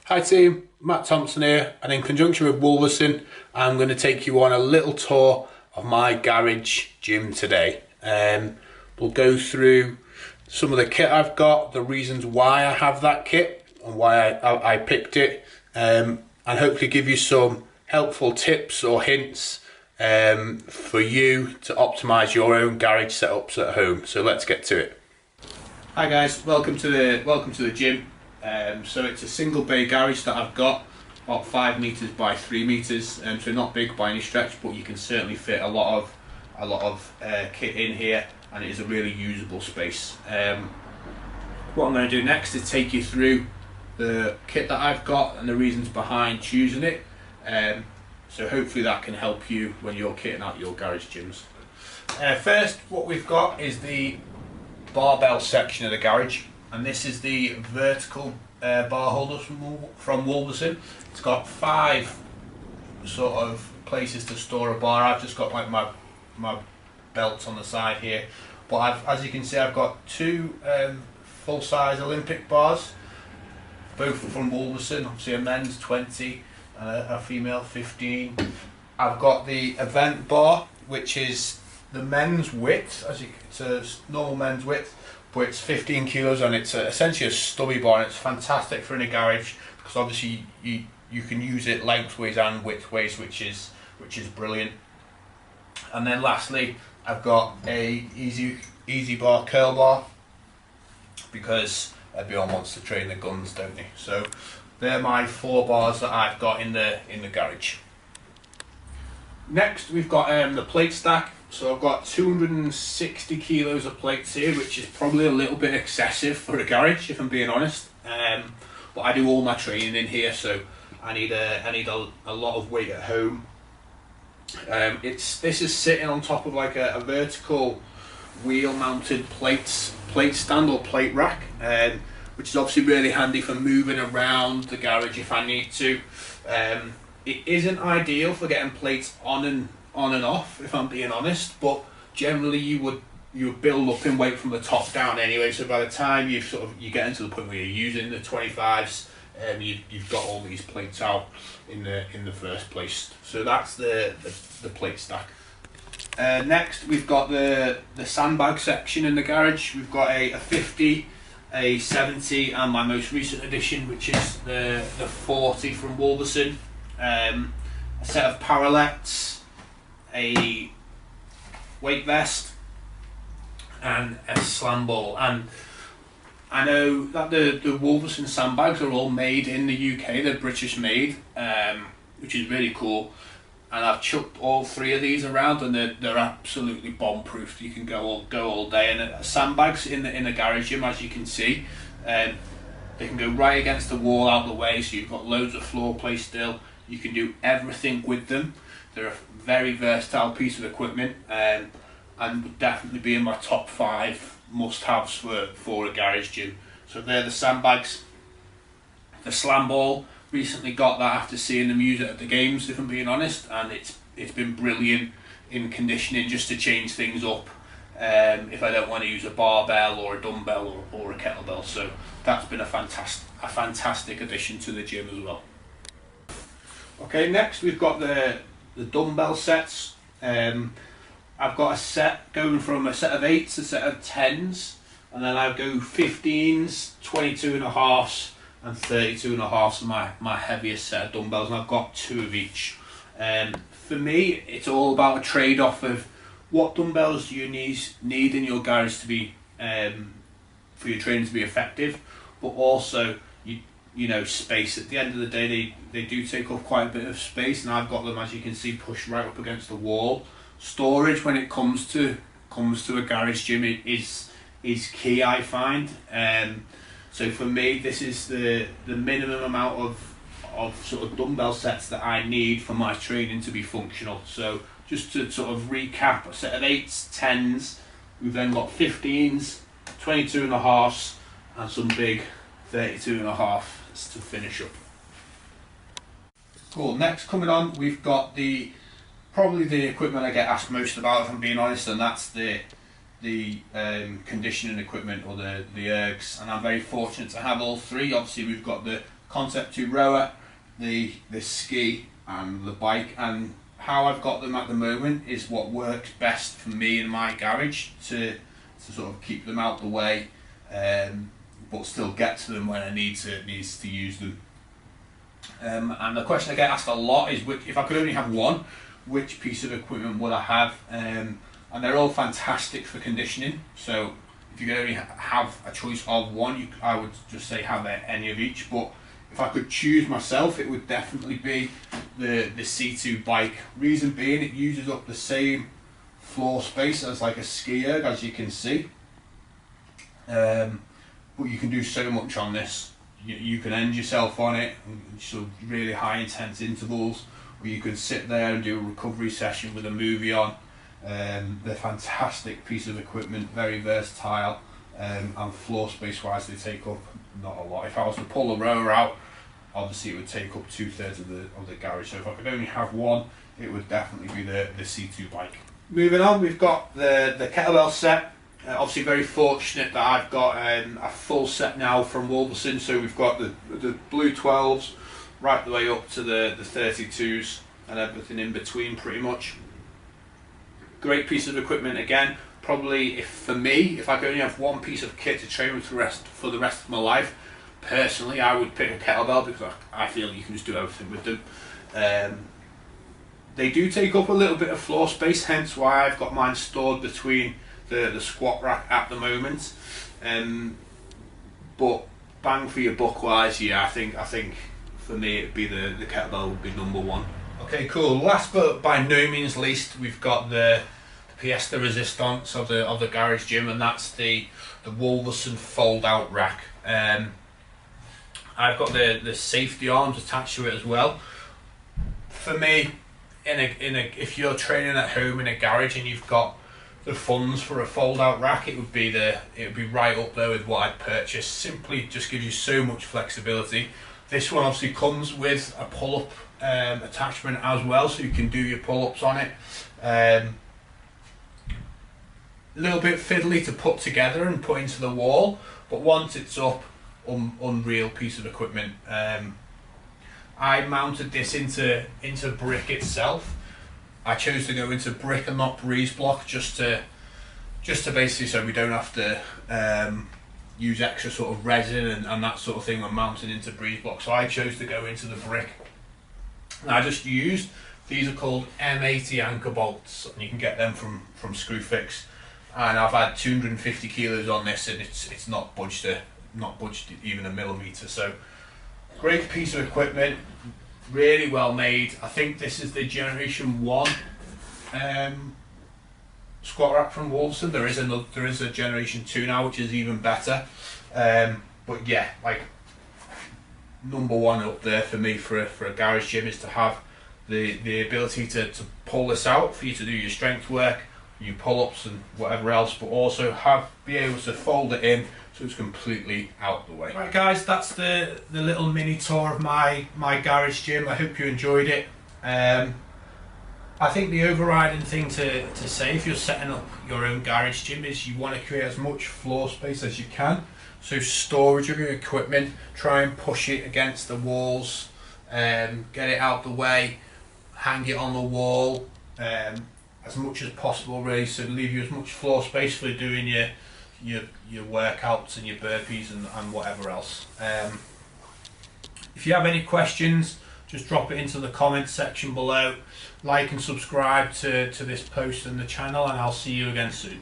Hi team, Matt Thompson here, and in conjunction with Wolverson, I'm going to take you on a little tour of my garage gym today. We'll go through some of the kit I've got, the reasons why I have that kit and why I picked it, and hopefully give you some helpful tips or hints for you to optimize your own garage setups at home. So let's get to it. Hi guys, welcome to the gym. So it's a single bay garage that I've got, about 5 meters by 3 meters, so not big by any stretch, but you can certainly fit a lot of kit in here, and it is a really usable space. What I'm going to do next is take you through the kit that I've got and the reasons behind choosing it. So hopefully that can help you when you're kitting out your garage gyms. First, what we've got is the barbell section of the garage. And this is the vertical bar holders from Wolverson. It's got 5 sort of places to store a bar. I've just got like my belts on the side here, but as you can see, I've got 2 full-size Olympic bars, both from Wolverson. Obviously a men's 20 and a female 15. I've got the event bar, which is the men's width, it's a normal men's width, but it's 15 kilos and it's essentially a stubby bar, and it's fantastic for in a garage because obviously you can use it lengthways and widthways, which is brilliant. And then lastly, I've got a easy bar curl bar, because everyone wants to train the guns, don't they? So they're my 4 bars that I've got in the garage. Next we've got the plate stack. So I've got 260 kilos of plates here, which is probably a little bit excessive for a garage, if I'm being honest. But I do all my training in here, so I need a lot of weight at home. This is sitting on top of like a vertical wheel-mounted plate stand or plate rack, which is obviously really handy for moving around the garage if I need to. It isn't ideal for getting plates on and off, if I'm being honest, but generally you would build up in weight from the top down anyway, so by the time you get into the point where you're using the 25s, you've got all these plates out in the first place. So that's the plate stack. Next we've got the sandbag section in the garage. We've got a 50, a 70, and my most recent addition, which is the 40 from Wolverson. A set of parallettes, a weight vest, and a slam ball. And I know that the Wolverson sandbags are all made in the UK, they're British made, which is really cool. And I've chucked all 3 of these around, and they're absolutely bomb proof. You can go all day. And sandbags in the garage gym, as you can see, they can go right against the wall out the way, so you've got loads of floor play still. You can do everything with them. They're a very versatile piece of equipment, and would definitely be in my top 5 must-haves for a garage gym. So they're the sandbags. The slam ball, recently got that after seeing them use it at the games, if I'm being honest, and it's been brilliant in conditioning, just to change things up if I don't want to use a barbell or a dumbbell or a kettlebell. So that's been a fantastic addition to the gym as well. Okay, next we've got the dumbbell sets. I've got a set going from a set of 8s, a set of 10s, and then I go 15s, 22.5s, and 32.5s are my heaviest set of dumbbells, and I've got 2 of each. For me, it's all about a trade-off of what dumbbells do you need in your garage to be for your training to be effective, but also you know, space. At the end of the day, they do take up quite a bit of space, and I've got them, as you can see, pushed right up against the wall. Storage when it comes to a garage gym is key, I find. So for me, this is the minimum amount of sort of dumbbell sets that I need for my training to be functional. So just to sort of recap, a set of 8s, 10s, we've then got 15s, 22.5s, and some big 32.5s to finish up. Cool. Next coming on, we've got probably the equipment I get asked most about, if I'm being honest, and that's the conditioning equipment, or the ergs, and I'm very fortunate to have all 3. Obviously we've got the Concept 2 rower, the ski and the bike, and how I've got them at the moment is what works best for me in my garage to sort of keep them out the way, but still get to them when I needs to use them. And the question I get asked a lot is, if I could only have one, which piece of equipment would I have? And they're all fantastic for conditioning. So if you could only have a choice of one, I would just say have any of each. But if I could choose myself, it would definitely be the C2 bike. Reason being, it uses up the same floor space as like a ski erg, as you can see. But you can do so much on this. You can end yourself on it, sort of really high intense intervals, or you could sit there and do a recovery session with a movie on. They're a fantastic piece of equipment, very versatile, and floor space wise they take up not a lot. If I was to pull the rower out, obviously it would take up 2/3 of the garage. So if I could only have one, it would definitely be the C2 bike. Moving on, we've got the kettlebell set. Obviously very fortunate that I've got a full set now from Wolverson. So we've got the blue 12s right the way up to the 32s and everything in between pretty much. Great piece of equipment again. Probably, for me, if I could only have one piece of kit to train with for the rest of my life, personally I would pick a kettlebell, because I feel you can just do everything with them. They do take up a little bit of floor space, hence why I've got mine stored between the squat rack at the moment. But bang for your buck wise, yeah, I think for me it'd be the kettlebell would be number one. Okay, cool. Last but by no means least, we've got the pièce de résistance of the garage gym, and that's the Wolverson fold out rack. I've got the safety arms attached to it as well. For me, if you're training at home in a garage and you've got the funds for a fold out rack, it would be right up there with what I'd purchase. Simply just gives you so much flexibility. This one obviously comes with a pull-up attachment as well, so you can do your pull-ups on it. A little bit fiddly to put together and put into the wall, but once it's up, unreal piece of equipment. I mounted this into brick itself. I chose to go into brick and not breeze block, just to basically so we don't have to use extra sort of resin and that sort of thing when mounting into breeze block. So I chose to go into the brick. And I just used, these are called M80 anchor bolts, and you can get them from Screwfix. And I've had 250 kilos on this, and it's not budged even a millimeter. So great piece of equipment, really well made. I think this is the generation 1 squat rack from Wolverson. There is a generation 2 now, which is even better. But yeah, like number 1 up there for me for a garage gym is to have the ability to pull this out for you to do your strength work, your pull-ups and whatever else, but also be able to fold it in so it's completely out the way. Right guys, that's the little mini tour of my garage gym. I hope you enjoyed it. I think the overriding thing to say if you're setting up your own garage gym is you want to create as much floor space as you can. So storage of your equipment, try and push it against the walls, get it out the way, hang it on the wall as much as possible really, so leave you as much floor space for doing your workouts and your burpees and whatever else. If you have any questions, just drop it into the comments section below. Like and subscribe to this post and the channel, and I'll see you again soon.